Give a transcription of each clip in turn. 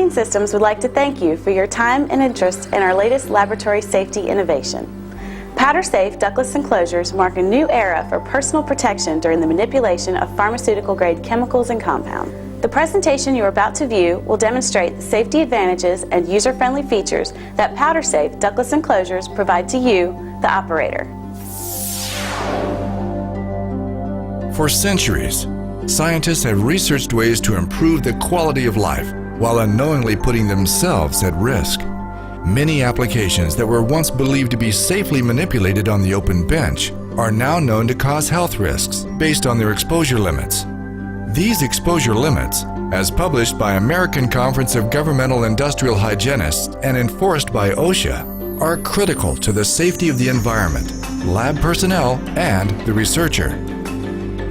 Clean Systems would like to thank you for your time and interest in our latest laboratory safety innovation. PowderSafe ductless enclosures mark a new era for personal protection during the manipulation of pharmaceutical-grade chemicals and compounds. The presentation you are about to view will demonstrate the safety advantages and user-friendly features that PowderSafe ductless enclosures provide to you, the operator. For centuries, scientists have researched ways to improve the quality of life while unknowingly putting themselves at risk. Many applications that were once believed to be safely manipulated on the open bench are now known to cause health risks based on their exposure limits. These exposure limits, as published by American Conference of Governmental Industrial Hygienists and enforced by OSHA, are critical to the safety of the environment, lab personnel, and the researcher.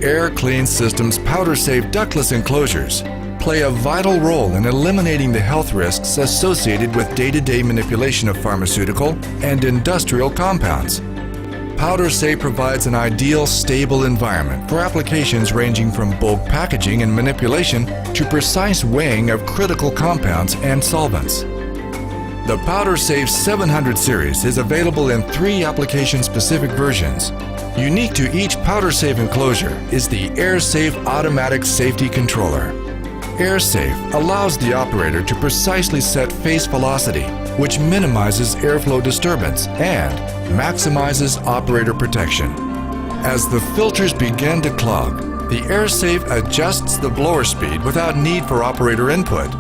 Air Clean Systems PowderSafe ductless enclosures play a vital role in eliminating the health risks associated with day-to-day manipulation of pharmaceutical and industrial compounds. PowderSafe provides an ideal, stable environment for applications ranging from bulk packaging and manipulation to precise weighing of critical compounds and solvents. The PowderSafe 700 series is available in 3 application-specific versions. Unique to each PowderSafe enclosure is the AirSafe Automatic Safety Controller. AirSafe allows the operator to precisely set face velocity, which minimizes airflow disturbance and maximizes operator protection. As the filters begin to clog, the AirSafe adjusts the blower speed without need for operator input.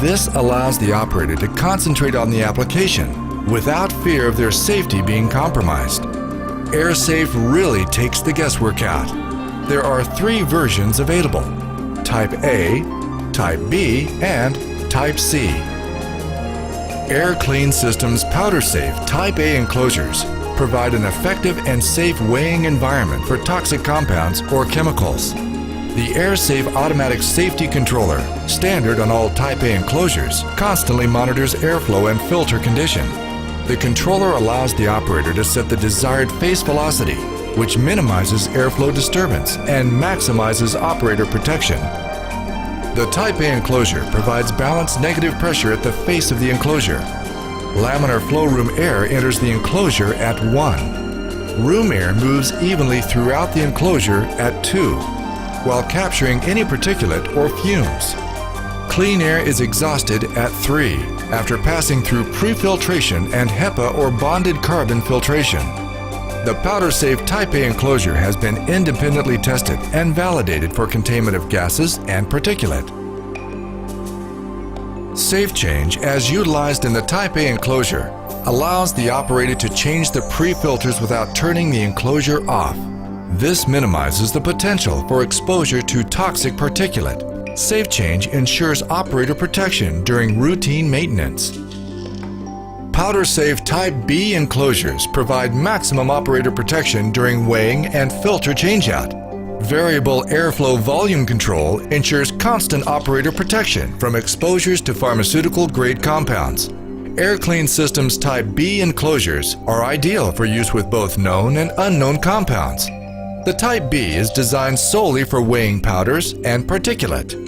This allows the operator to concentrate on the application without fear of their safety being compromised. AirSafe really takes the guesswork out. There are 3 versions available: Type A, Type B, and Type C. Air Clean Systems PowderSafe Type A enclosures provide an effective and safe weighing environment for toxic compounds or chemicals. The AirSafe Automatic Safety Controller, standard on all Type A enclosures, constantly monitors airflow and filter condition. The controller allows the operator to set the desired face velocity, which minimizes airflow disturbance and maximizes operator protection. The Type A enclosure provides balanced negative pressure at the face of the enclosure. Laminar flow room air enters the enclosure at 1. Room air moves evenly throughout the enclosure at 2, while capturing any particulate or fumes. Clean air is exhausted at 3, after passing through pre-filtration and HEPA or bonded carbon filtration. The PowderSafe Type A enclosure has been independently tested and validated for containment of gases and particulate. Safe change, as utilized in the Type A enclosure, allows the operator to change the pre-filters without turning the enclosure off. This minimizes the potential for exposure to toxic particulate. Safe change ensures operator protection during routine maintenance. PowderSafe Type B enclosures provide maximum operator protection during weighing and filter changeout. Variable airflow volume control ensures constant operator protection from exposures to pharmaceutical-grade compounds. Air Clean Systems Type B enclosures are ideal for use with both known and unknown compounds. The Type B is designed solely for weighing powders and particulate.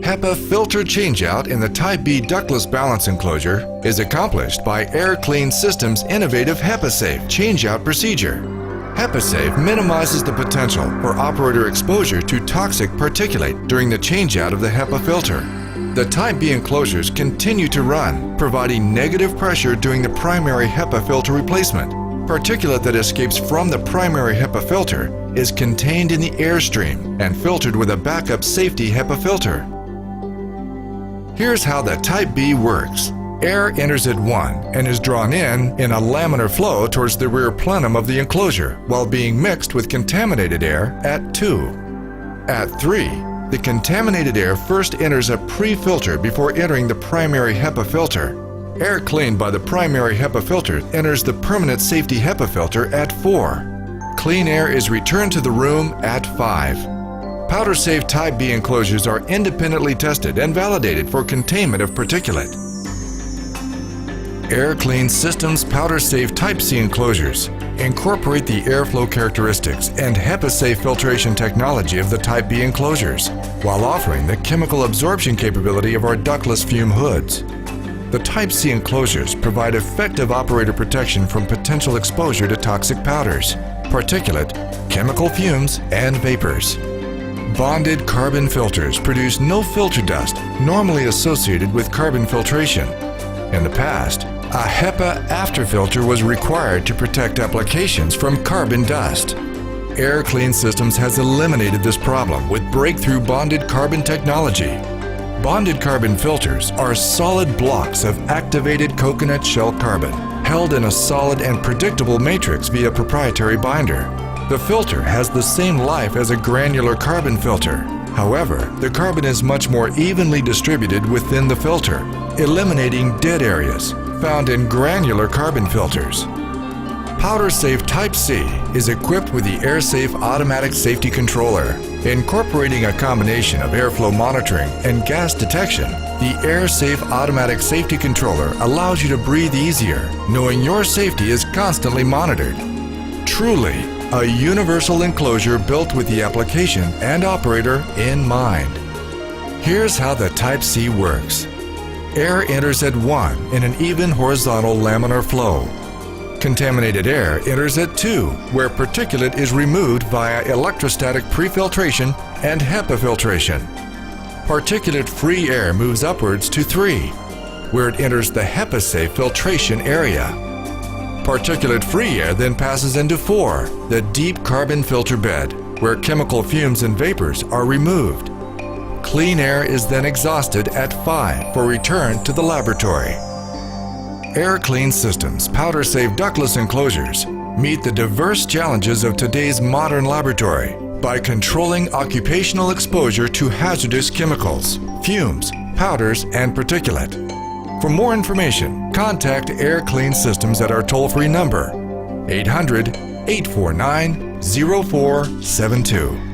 HEPA filter changeout in the Type B ductless balance enclosure is accomplished by Air Clean Systems' innovative HEPA-Safe changeout procedure. HEPA-Safe minimizes the potential for operator exposure to toxic particulate during the changeout of the HEPA filter. The Type B enclosures continue to run, providing negative pressure during the primary HEPA filter replacement. Particulate that escapes from the primary HEPA filter is contained in the airstream and filtered with a backup safety HEPA filter. Here's how the Type B works. Air enters at 1 and is drawn in a laminar flow towards the rear plenum of the enclosure while being mixed with contaminated air at 2. At 3, the contaminated air first enters a pre-filter before entering the primary HEPA filter. Air cleaned by the primary HEPA filter enters the permanent safety HEPA filter at 4. Clean air is returned to the room at 5. PowderSafe Type B enclosures are independently tested and validated for containment of particulate. Air Clean Systems PowderSafe Type C enclosures incorporate the airflow characteristics and HEPA-safe filtration technology of the Type B enclosures, while offering the chemical absorption capability of our ductless fume hoods. The Type C enclosures provide effective operator protection from potential exposure to toxic powders, particulate, chemical fumes, and vapors. Bonded carbon filters produce no filter dust normally associated with carbon filtration. In the past, a HEPA afterfilter was required to protect applications from carbon dust. Air Clean Systems has eliminated this problem with breakthrough bonded carbon technology. Bonded carbon filters are solid blocks of activated coconut shell carbon, held in a solid and predictable matrix via proprietary binder. The filter has the same life as a granular carbon filter. However, the carbon is much more evenly distributed within the filter, eliminating dead areas found in granular carbon filters. PowderSafe Type C is equipped with the AirSafe Automatic Safety Controller. Incorporating a combination of airflow monitoring and gas detection, the AirSafe Automatic Safety Controller allows you to breathe easier, knowing your safety is constantly monitored. Truly, a universal enclosure built with the application and operator in mind. Here's how the Type C works. Air enters at 1 in an even horizontal laminar flow. Contaminated air enters at 2, where particulate is removed via electrostatic prefiltration and HEPA filtration. Particulate-free air moves upwards to 3, where it enters the HEPA-safe filtration area. Particulate-free air then passes into 4, the deep carbon filter bed, where chemical fumes and vapors are removed. Clean air is then exhausted at 5 for return to the laboratory. Air Clean Systems PowderSafe ductless enclosures meet the diverse challenges of today's modern laboratory by controlling occupational exposure to hazardous chemicals, fumes, powders, and particulate. For more information, contact Air Clean Systems at our toll-free number, 800-849-0472.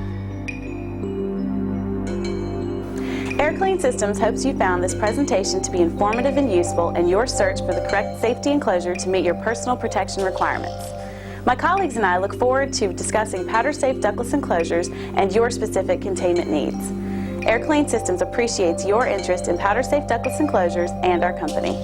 Air Clean Systems hopes you found this presentation to be informative and useful in your search for the correct safety enclosure to meet your personal protection requirements. My colleagues and I look forward to discussing PowderSafe ductless enclosures and your specific containment needs. Air Clean Systems appreciates your interest in PowderSafe ductless enclosures and our company.